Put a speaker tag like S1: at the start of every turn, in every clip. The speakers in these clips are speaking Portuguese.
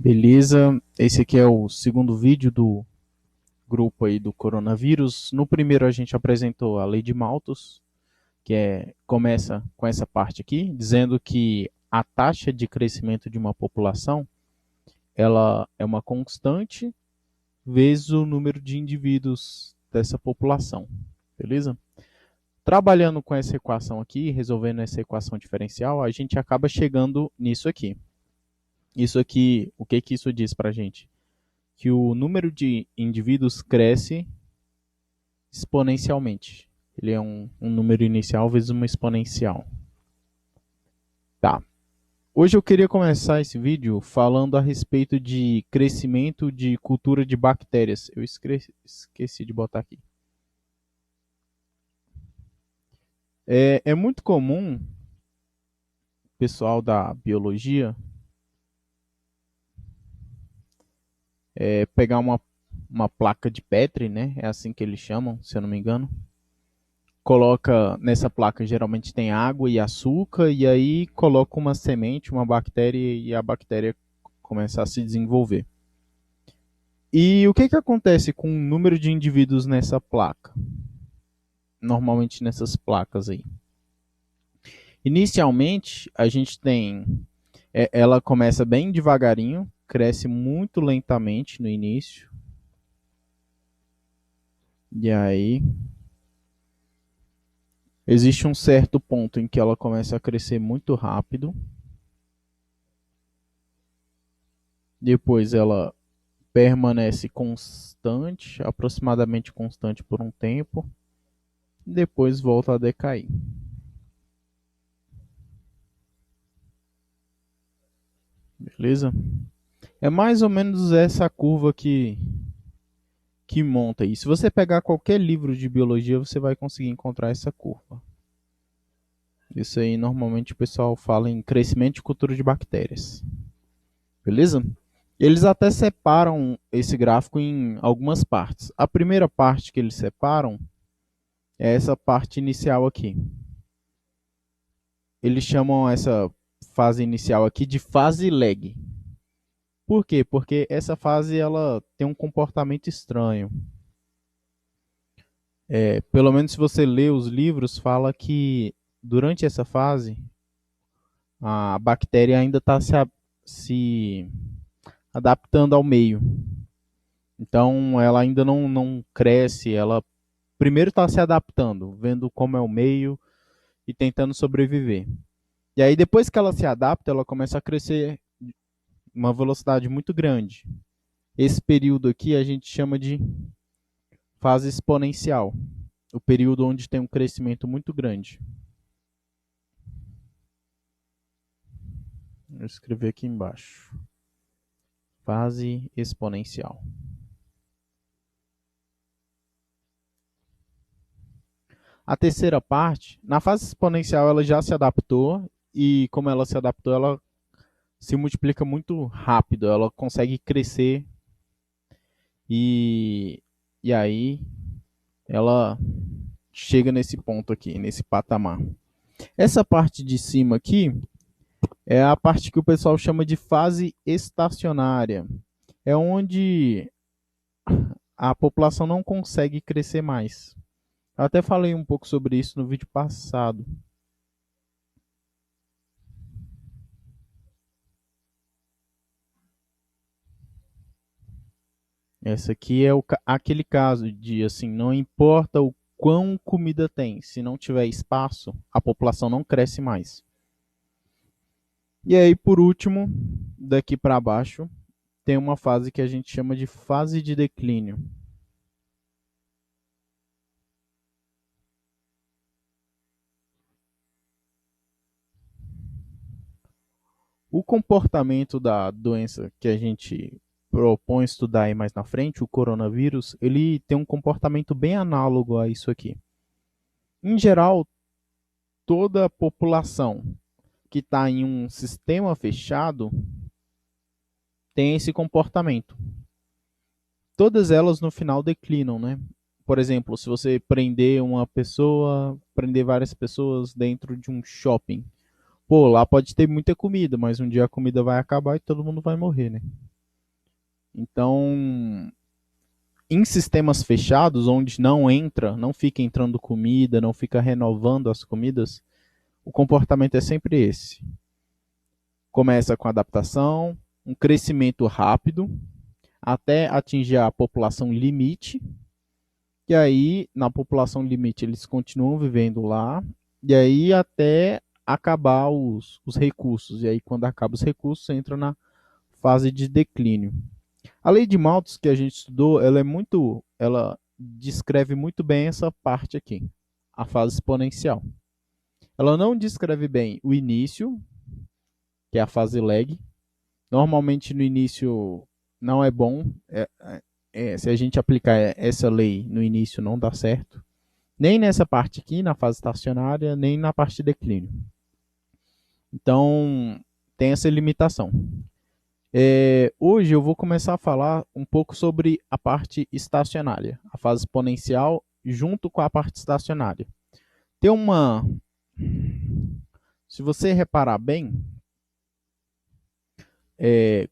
S1: Beleza, esse aqui é o segundo vídeo do grupo aí do coronavírus. No primeiro a gente apresentou a lei de Malthus, começa com essa parte aqui, dizendo que a taxa de crescimento de uma população, ela é uma constante vezes o número de indivíduos dessa população, beleza? Trabalhando com essa equação aqui, resolvendo essa equação diferencial, a gente acaba chegando nisso aqui. Isso aqui, o que que isso diz para a gente? Que o número de indivíduos cresce exponencialmente. Ele é um número inicial vezes uma exponencial. Tá. Hoje eu queria começar esse vídeo falando a respeito de crescimento de cultura de bactérias. Eu esqueci de botar aqui. É muito comum, pessoal da biologia, pegar uma placa de Petri, né? É assim que eles chamam, se eu não me engano. Coloca nessa placa, geralmente tem água e açúcar, e aí coloca uma semente, uma bactéria, e a bactéria começa a se desenvolver. E o que acontece com o número de indivíduos nessa placa? Normalmente nessas placas aí. Inicialmente, a gente tem. Ela começa bem devagarinho, cresce muito lentamente no início. E aí existe um certo ponto em que ela começa a crescer muito rápido. Depois ela permanece constante, aproximadamente constante por um tempo. Depois volta a decair. Beleza? É mais ou menos essa curva que monta aí. Se você pegar qualquer livro de biologia, você vai conseguir encontrar essa curva. Isso aí normalmente o pessoal fala em crescimento e cultura de bactérias. Beleza? Eles até separam esse gráfico em algumas partes. A primeira parte que eles separam é essa parte inicial aqui. Eles chamam essa fase inicial aqui de fase lag. Por quê? Porque essa fase ela tem um comportamento estranho. Pelo menos se você lê os livros, fala que durante essa fase a bactéria ainda está se adaptando ao meio. Então ela ainda não cresce, ela primeiro está se adaptando, vendo como é o meio e tentando sobreviver. E aí depois que ela se adapta, ela começa a crescer uma velocidade muito grande. Esse período aqui a gente chama de fase exponencial, o período onde tem um crescimento muito grande. Vou escrever aqui embaixo. Fase exponencial. A terceira parte, na fase exponencial, ela já se adaptou e como ela se adaptou, ela se multiplica muito rápido, ela consegue crescer e, e aí ela chega nesse ponto aqui, nesse patamar. Essa parte de cima aqui é a parte que o pessoal chama de fase estacionária. É onde a população não consegue crescer mais. Eu até falei um pouco sobre isso no vídeo passado. Essa aqui é aquele caso de assim, não importa o quão comida tem, se não tiver espaço, a população não cresce mais. E aí, por último, daqui para baixo, tem uma fase que a gente chama de fase de declínio. O comportamento da doença que a gente propõe estudar aí mais na frente, o coronavírus, ele tem um comportamento bem análogo a isso aqui. Em geral, toda a população que está em um sistema fechado tem esse comportamento. Todas elas no final declinam, né? Por exemplo, se você prender uma pessoa, prender várias pessoas dentro de um shopping, pô, lá pode ter muita comida, mas um dia a comida vai acabar e todo mundo vai morrer, né? Então, em sistemas fechados, onde não fica entrando comida, não fica renovando as comidas, o comportamento é sempre esse. Começa com adaptação, um crescimento rápido, até atingir a população limite, e aí, na população limite, eles continuam vivendo lá, e aí até acabar os recursos. E aí, quando acaba os recursos, entra na fase de declínio. A lei de Malthus que a gente estudou, ela descreve muito bem essa parte aqui, a fase exponencial. Ela não descreve bem o início, que é a fase lag. Normalmente no início não é bom, se a gente aplicar essa lei no início não dá certo. Nem nessa parte aqui, na fase estacionária, nem na parte de declínio. Então, tem essa limitação. Hoje eu vou começar a falar um pouco sobre a parte estacionária, a fase exponencial junto com a parte estacionária. Tem uma... Se você reparar bem,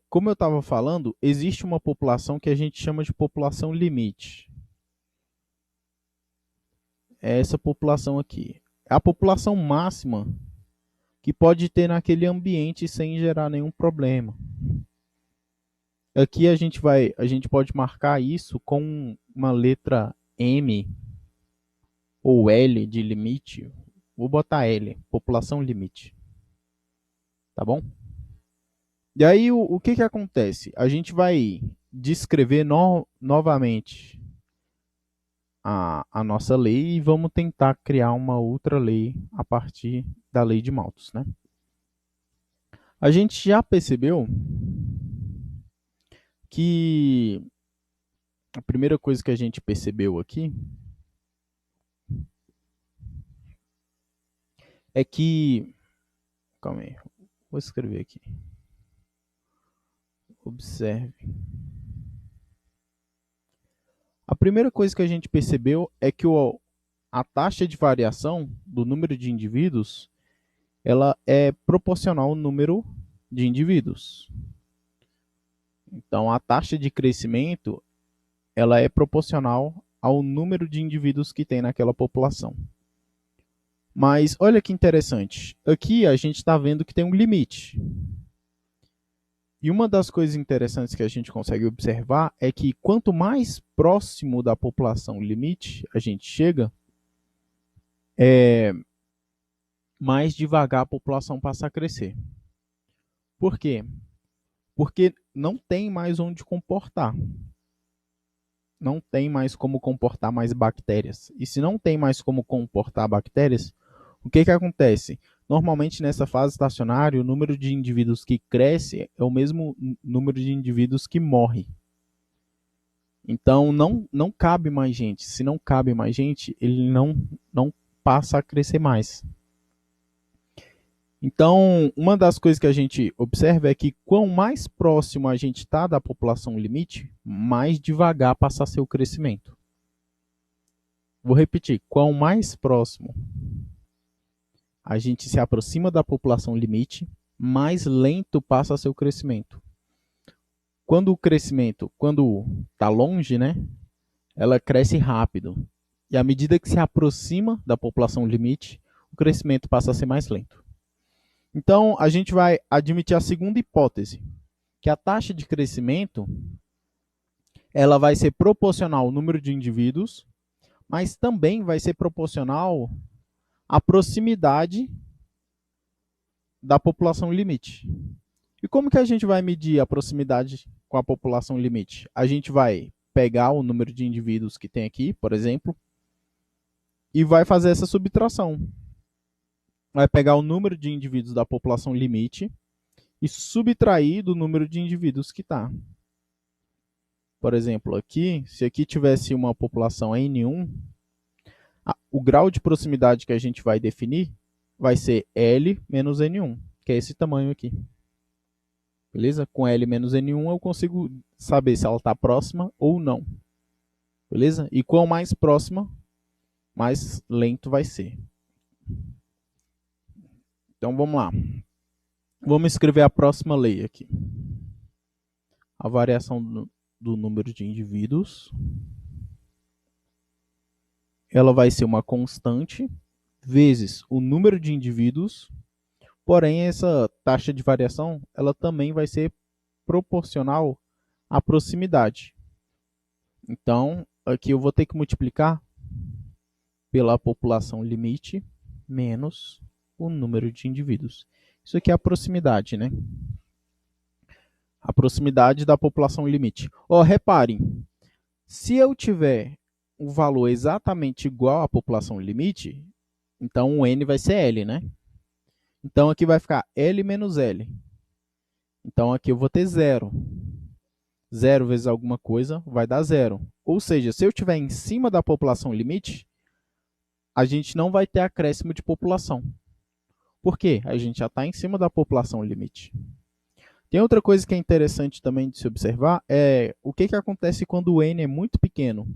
S1: como eu estava falando, existe uma população que a gente chama de população limite. É essa população aqui. É a população máxima que pode ter naquele ambiente sem gerar nenhum problema. Aqui a gente pode marcar isso com uma letra M ou L de limite. Vou botar L, população limite. Tá bom? E aí o que acontece? A gente vai descrever novamente a nossa lei e vamos tentar criar uma outra lei a partir da lei de Malthus, né? A gente já percebeu que a primeira coisa que a gente percebeu aqui é que... Calma aí, vou escrever aqui. Observe. A primeira coisa que a gente percebeu é que a taxa de variação do número de indivíduos ela é proporcional ao número de indivíduos. Então, a taxa de crescimento ela é proporcional ao número de indivíduos que tem naquela população. Mas olha que interessante. Aqui a gente está vendo que tem um limite. E uma das coisas interessantes que a gente consegue observar é que quanto mais próximo da população limite a gente chega, mais devagar a população passa a crescer. Por quê? Porque não tem mais onde comportar. Não tem mais como comportar mais bactérias. E se não tem mais como comportar bactérias, o que acontece? Normalmente nessa fase estacionária, o número de indivíduos que cresce é o mesmo número de indivíduos que morre. Então não cabe mais gente. Se não cabe mais gente, ele não passa a crescer mais. Então, uma das coisas que a gente observa é que quanto mais próximo a gente está da população limite, mais devagar passa a ser o crescimento. Vou repetir, quanto mais próximo a gente se aproxima da população limite, mais lento passa a ser o crescimento. Quando o crescimento, quando está longe, né, ela cresce rápido. E à medida que se aproxima da população limite, o crescimento passa a ser mais lento. Então, a gente vai admitir a segunda hipótese, que a taxa de crescimento ela vai ser proporcional ao número de indivíduos, mas também vai ser proporcional à proximidade da população limite. E como que a gente vai medir a proximidade com a população limite? A gente vai pegar o número de indivíduos que tem aqui, por exemplo, e vai fazer essa subtração. Vai pegar o número de indivíduos da população limite e subtrair do número de indivíduos que está. Por exemplo, aqui, se aqui tivesse uma população N1, o grau de proximidade que a gente vai definir vai ser L menos N1, que é esse tamanho aqui. Beleza? Com L menos N1 eu consigo saber se ela está próxima ou não. Beleza? E quanto mais próxima, mais lento vai ser. Então vamos lá. Vamos escrever a próxima lei aqui. a variação do número de indivíduos, ela vai ser uma constante vezes o número de indivíduos, porém essa taxa de variação ela também vai ser proporcional à proximidade. Então, aqui eu vou ter que multiplicar pela população limite menos o número de indivíduos. Isso aqui é a proximidade, né? A proximidade da população limite. Reparem, se eu tiver um valor exatamente igual à população limite, então o n vai ser L, né? Então aqui vai ficar L menos L. Então aqui eu vou ter zero. Zero vezes alguma coisa vai dar zero. Ou seja, se eu estiver em cima da população limite, a gente não vai ter acréscimo de população. Por quê? A gente já está em cima da população limite. Tem outra coisa que é interessante também de se observar, é o que acontece quando o n é muito pequeno.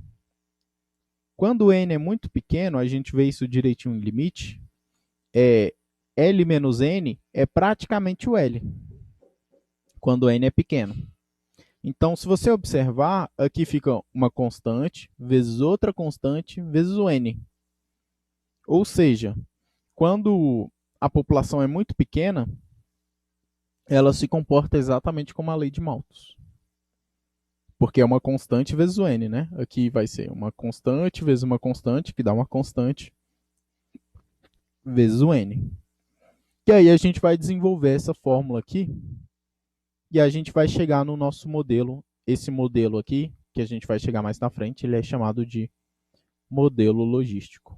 S1: Quando o n é muito pequeno, a gente vê isso direitinho em limite, L menos n é praticamente o L, quando o n é pequeno. Então, se você observar, aqui fica uma constante, vezes outra constante, vezes o n. Ou seja, quando a população é muito pequena, ela se comporta exatamente como a lei de Malthus. Porque é uma constante vezes o n, né? Aqui vai ser uma constante vezes uma constante, que dá uma constante, vezes o n. E aí a gente vai desenvolver essa fórmula aqui, e a gente vai chegar no nosso modelo. Esse modelo aqui, que a gente vai chegar mais na frente, ele é chamado de modelo logístico.